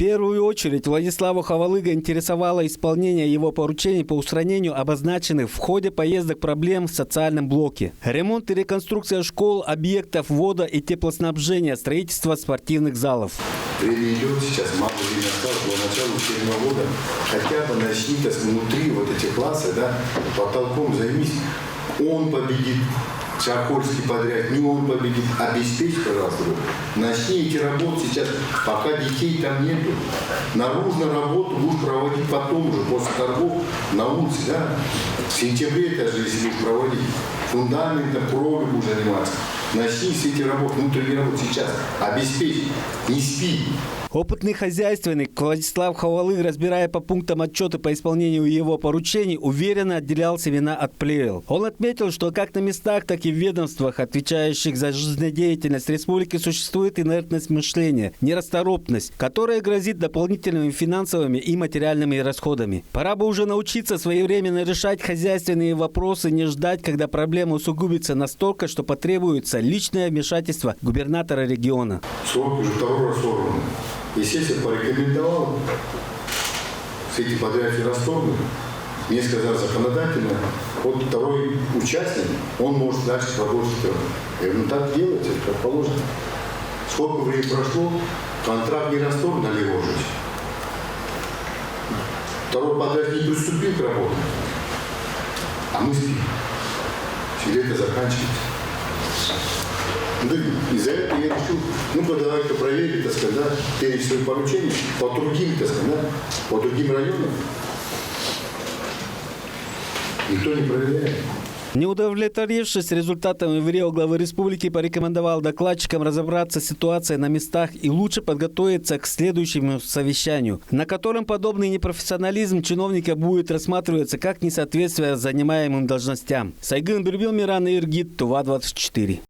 первую очередь Владислава Хавалыга интересовало исполнение его поручений по устранению обозначенных в ходе поездок проблем в социальном блоке. Ремонт и реконструкция школ, объектов вода- и теплоснабжения, строительство спортивных залов. Время идет, сейчас мало времени осталось, до начала учебного года. Хотя бы начните внутри вот этих классов, да, потолком займись. Он победит. Чахольский подряд, не он победит. Обеспечь, пожалуйста. Начни эти работы сейчас, пока детей там нету. Наружную работу будешь проводить потом уже, после торгов, на улице, да. В сентябре даже, если будешь проводить, фундаментом, кровлей будешь заниматься. Начни все эти работы, внутренние работы сейчас. Обеспечь, не спи. Опытный хозяйственник Владислав Хавалыг, разбирая по пунктам отчеты по исполнению его поручений, уверенно отделял семена от плевел. Он отметил, что как на местах, так и в ведомствах, отвечающих за жизнедеятельность республики, существует инертность мышления, нерасторопность, которая грозит дополнительными финансовыми и материальными расходами. Пора бы уже научиться своевременно решать хозяйственные вопросы, не ждать, когда проблема усугубится настолько, что потребуется личное вмешательство губернатора региона. Срок уже второй раз сорван. Естественно, порекомендовал все эти подрядчики расторгнуть. Мне сказали законодательно, вот второй участник, он может дальше продолжить. Я говорю, ну так делайте, как положено. Сколько времени прошло, контракт не расторгнули его же. Второй подрядчик не приступил к работе, а мы спим. Все это заканчивается. Да, из-за этого я решил, ну-ка давай-ка проверить, так сказать, да, перечень своих поручений по другим, так сказать, да, по другим районам. Никто не проверяет. Не удовлетворившись результатами ВРИО, главы республики порекомендовал докладчикам разобраться с ситуацией на местах и лучше подготовиться к следующему совещанию, на котором подобный непрофессионализм чиновника будет рассматриваться как несоответствие занимаемым должностям. Сайгын Бирбил, Миран Иргит, Тува 24.